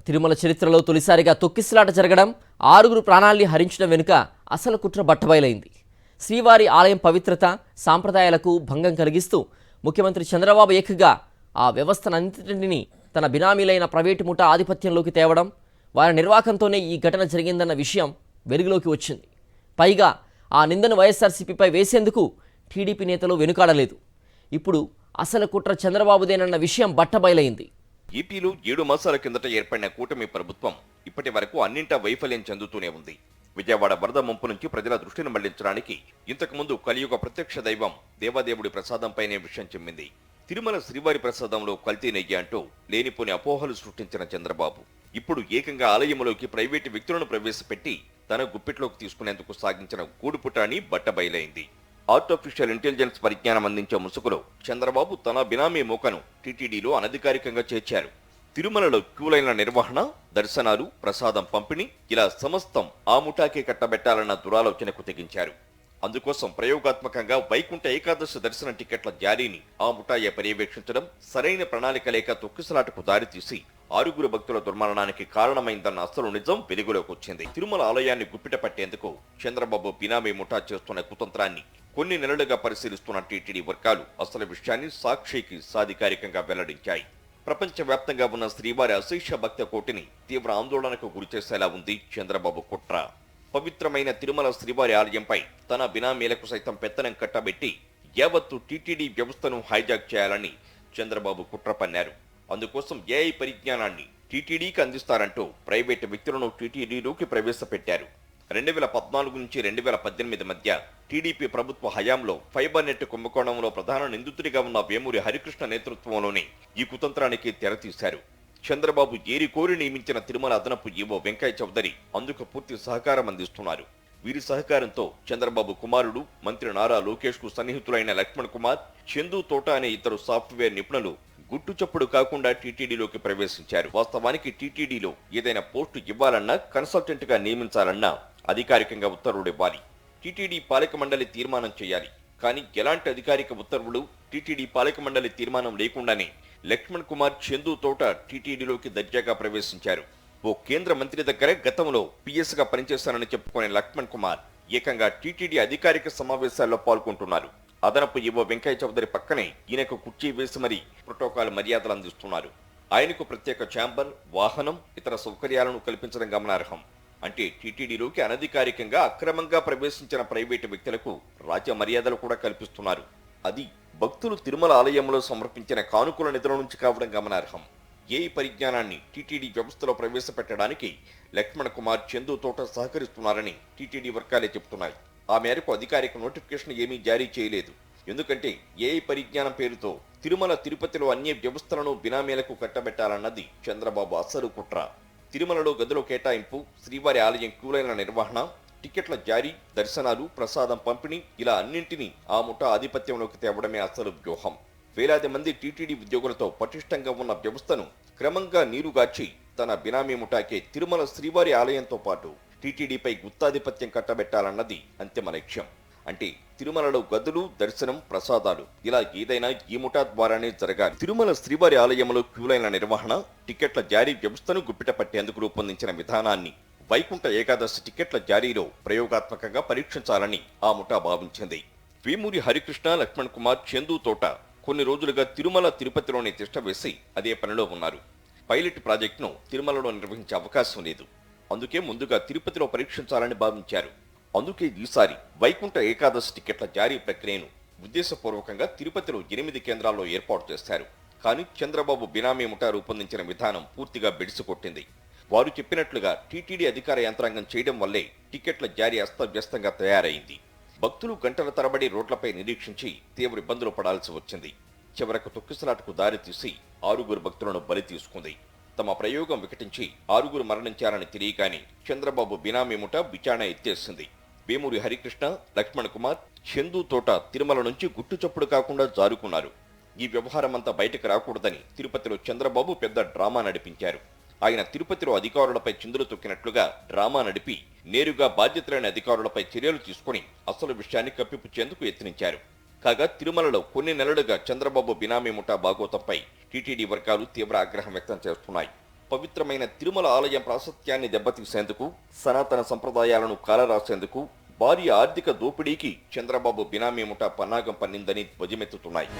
తిరుమల చరిత్రలో తొలిసారిగా తొక్కిసలాట జరగడం, 6 ప్రాణాల్ని హరించడం వెనుక అసలు కుట్ర బట్టబయలైంది. శ్రీవారి ఆలయం పవిత్రత, సాంప్రదాయాలకు భంగం కలిగిస్తూ ముఖ్యమంత్రి చంద్రబాబు ఏకంగా ఆ వ్యవస్థనంతటిని తన బినామీలైన ప్రైవేటు ముఠా ఆధిపత్యంలోకి తేవడం, వారి నిర్వాహకంతోనే ఈ ఘటన జరిగిందన్న విషయం వెలుగులోకి వచ్చింది. పైగా ఆ నిందను వైఎస్ఆర్సీపీపై వేసేందుకు టీడీపీ నేతలు వెనుకాడలేదు. ఇప్పుడు అసలు కుట్ర చంద్రబాబుదేనన్న విషయం బట్టబయలైంది. ఏపీలో 7 మాసాల కిందట ఏర్పడిన కూటమి ప్రభుత్వం ఇప్పటి వరకు అన్నింటా వైఫల్యం చెందుతూనే ఉంది. విజయవాడ వరద ముంపు నుంచి ప్రజల దృష్టిని మళ్లించడానికి ఇంతకుముందు కలియుగ ప్రత్యక్ష దైవం దేవాదేవుడి ప్రసాదంపైనే విషయం చెమ్మింది. తిరుమల శ్రీవారి ప్రసాదంలో కల్తీ నెయ్యి అంటూ లేనిపోని అపోహలు సృష్టించిన చంద్రబాబు ఇప్పుడు ఏకంగా ఆలయంలోకి ప్రైవేటు వ్యక్తులను ప్రవేశపెట్టి తన గుప్పిట్లోకి తీసుకునేందుకు సాగించిన గూడుపుటాని బట్టబయలైంది. ఆర్టిఫిషియల్ ఇంటెలిజెన్స్ పరిజ్ఞానం అందించే ముసుగులో చంద్రబాబు తన బినామీ మూకను టీటీడీలో అనధికారికంగా చేర్చారు. తిరుమలలో క్యూలైన్ల నిర్వహణ, దర్శనాలు, ప్రసాదం పంపిణీ ఇలా సమస్తం ఆ ముఠాకే కట్టబెట్టాలన్న దురాలోచనకు తెగించారు. అందుకోసం ప్రయోగాత్మకంగా వైకుంఠ ఏకాదశి దర్శన టికెట్ల జారీని ఆ ముఠాయే పర్యవేక్షించడం సరైన ప్రణాళిక లేక తొక్కిసలాటకు దారితీసి 6 భక్తుల దుర్మరణానికి కారణమైందన్న అసలు నిజం వెలుగులోకి వచ్చింది. తిరుమల ఆలయాన్ని గుప్పిట పట్టేందుకు చంద్రబాబు బినామీ ముఠా చేస్తున్న కుతంత్రాన్ని కొన్ని నెలలుగా పరిశీలిస్తున్న టీటీడీ వర్గాలు అసలు విషయాన్ని సాక్షికి సాధికారికంగా వెల్లడించాయి. ప్రపంచవ్యాప్తంగా ఉన్న శ్రీవారి అశేష భక్త కోటిని తీవ్ర ఆందోళనకు గురిచేసేలా ఉంది చంద్రబాబు కుట్ర. పవిత్రమైన తిరుమల శ్రీవారి ఆలయంపై తన బినామీలకు సైతం పెత్తనం కట్టబెట్టి యావత్తు టీటీడీ వ్యవస్థను హైజాక్ చేయాలని చంద్రబాబు కుట్ర పన్నారు. అందుకోసం ఏఐ పరిజ్ఞానాన్ని టీటీడీకి అందిస్తారంటూ ప్రైవేటు వ్యక్తులను టీటీడీలోకి ప్రవేశపెట్టారు. 2014 నుంచి 2018 మధ్య టీడీపీ ప్రభుత్వ హయాంలో ఫైబర్ నెట్ కుంభకోణంలో ప్రధాన నిందితుడిగా ఉన్న వేమూరి హరికృష్ణ నేతృత్వంలోని ఈ కుతంత్రానికి తెరతీశారు. చంద్రబాబు ఏరి కోరి నియమించిన తిరుమల అదనపు ఈవో వెంకయ్య చౌదరి అందుకు పూర్తి సహకారం అందిస్తున్నారు. వీరి సహకారంతో చంద్రబాబు కుమారుడు మంత్రి నారా లోకేష్ కు సన్నిహితులైన లక్ష్మణ్ కుమార్, చందు తోట అనే ఇద్దరు సాఫ్ట్వేర్ నిపుణులు గుట్టుచప్పుడు కాకుండా టీటీడీలోకి ప్రవేశించారు. వాస్తవానికి టీటీడీలో ఏదైనా పోస్టు ఇవ్వాలన్నా, కన్సల్టెంట్ గా నియమించాలన్నా అధికారికంగా ఉత్తర్వులు ఇవ్వాలి. టీటీడీ పాలక మండలి తీర్మానం చేయాలి. కానీ ఎలాంటి అధికారిక ఉత్తర్వులు, టీటీడీ పాలక మండలి తీర్మానం లేకుండానే లక్ష్మణ్ కుమార్, చందు తోట టీటీడీలోకి దర్జాగా ప్రవేశించారు. ఓ కేంద్ర మంత్రి దగ్గర గతంలో పిఎస్ గా పనిచేస్తానని చెప్పుకునే లక్ష్మణ్ కుమార్ ఏకంగా టీటీడీ అధికారిక సమావేశాల్లో పాల్గొంటున్నారు. అదనపు ఈవో వెంకయ్య చౌదరి పక్కనే ఈయనకు కుర్చీ వేసి మరీ ప్రోటోకాల్ మర్యాదలు అందిస్తున్నారు. ఆయనకు ప్రత్యేక ఛాంబర్, వాహనం, ఇతర సౌకర్యాలను కల్పించడం గమనార్హం. అంటే టీటీడీలోకి అనధికారికంగా అక్రమంగా ప్రవేశించిన ప్రైవేటు వ్యక్తులకు రాజ్య మర్యాదలు కూడా కల్పిస్తున్నారు. అది భక్తులు తిరుమల ఆలయంలో సమర్పించిన కానుకల నిధుల నుంచి కావడం గమనార్హం. ఏ పరిజ్ఞానాన్ని టీటీడీ వ్యవస్థలో ప్రవేశపెట్టడానికి లక్ష్మణ్ కుమార్, చందు తోట సహకరిస్తున్నారని టీటీడీ వర్గాలే చెబుతున్నాయి. ఆ మేరకు అధికారిక నోటిఫికేషన్ ఏమీ జారీ చేయలేదు. ఎందుకంటే ఏ పరిజ్ఞానం పేరుతో తిరుమల, తిరుపతిలో అన్ని వ్యవస్థలను బినామీలకు కట్టబెట్టాలన్నది చంద్రబాబు అసలు కుట్ర. తిరుమలలో గదుల కేటాయింపు, శ్రీవారి ఆలయం క్యూలైన్ల నిర్వహణ, టికెట్ల జారీ, దర్శనాలు, ప్రసాదం పంపిణీ ఇలా అన్నింటినీ ఆ ముఠా ఆధిపత్యంలోకి తేవడమే అసలు వ్యూహం. వేలాది మంది టీటీడీ ఉద్యోగులతో పటిష్టంగా ఉన్న వ్యవస్థను క్రమంగా నీరుగార్చి తన బినామీ ముఠాకే తిరుమల శ్రీవారి ఆలయంతో పాటు టీటీడీపై గుత్తాధిపత్యం కట్టబెట్టాలన్నది అంతిమ లక్ష్యం. అంటే తిరుమలలో గదులు, దర్శనం, ప్రసాదాలు ఇలా ఏదైనా ఈ ముఠా ద్వారానే జరగాలి. తిరుమల శ్రీవారి ఆలయంలో క్యూలైన్ల నిర్వహణ, టికెట్ల జారీ వ్యవస్థను గుప్పిట పట్టేందుకు రూపొందించిన విధానాన్ని వైకుంఠ ఏకాదశి టికెట్ల జారీలో ప్రయోగాత్మకంగా పరీక్షించాలని ఆ ముఠా భావించింది. వేమూరి హరికృష్ణ, లక్ష్మణ్ కుమార్, చందు తోట కొన్ని రోజులుగా తిరుమల, తిరుపతిలోని తిష్ట వేసి అదే పనిలో ఉన్నారు. పైలట్ ప్రాజెక్టును తిరుమలలో నిర్వహించే అవకాశం లేదు. అందుకే ముందుగా తిరుపతిలో పరీక్షించాలని భావించారు. అందుకే ఈసారి వైకుంఠ ఏకాదశి టికెట్ల జారీ ప్రక్రియను ఉద్దేశపూర్వకంగా తిరుపతిలో 8 కేంద్రాల్లో ఏర్పాటు చేశారు. కానీ చంద్రబాబు బినామీ ముఠా రూపొందించిన విధానం పూర్తిగా బెడిసికొట్టింది. వారు చెప్పినట్లుగా టీటీడీ అధికార యంత్రాంగం చేయడం వల్లే టికెట్ల జారీ అస్తవ్యస్తంగా తయారైంది. భక్తులు గంటల తరబడి రోడ్లపై నిరీక్షించి తీవ్ర ఇబ్బందులు పడాల్సి వచ్చింది. చివరకు తొక్కిసలాటకు దారితీసి 6 భక్తులను బలి తీసుకుంది. తమ ప్రయోగం వికటించి 6 మరణించారని తెలియగానే చంద్రబాబు బినామీ ముఠా విచారణ ఎత్తేసింది. వేమూరి హరికృష్ణ, లక్ష్మణ్ కుమార్, చందు తోట తిరుమల నుంచి గుట్టుచప్పుడు కాకుండా జారుకున్నారు. ఈ వ్యవహారమంతా బయటకు రాకూడదని తిరుపతిలో చంద్రబాబు పెద్ద డ్రామా నడిపించారు. ఆయన తిరుపతిలో అధికారులపై చిందులు తొక్కినట్లుగా డ్రామా నడిపి నేరుగా బాధ్యతలైన అధికారులపై చర్యలు తీసుకుని అసలు విషయాన్ని కప్పిపుచ్చేందుకు యత్నించారు. కాగా తిరుమలలో కొన్ని నెలలుగా చంద్రబాబు బినామీ ముఠా బాగోతంపై టీటీడీ వర్గాలు తీవ్ర ఆగ్రహం వ్యక్తం చేస్తున్నాయి. పవిత్రమైన తిరుమల ఆలయం ప్రాశస్త్యాన్ని దెబ్బతీసేందుకు, సనాతన సంప్రదాయాలను కాలరాసేందుకు భారీ ఆర్థిక దోపిడీకి చంద్రబాబు బినామీ ముఠా పన్నాగం పన్నిందని ధ్వజమెత్తుతున్నాయి.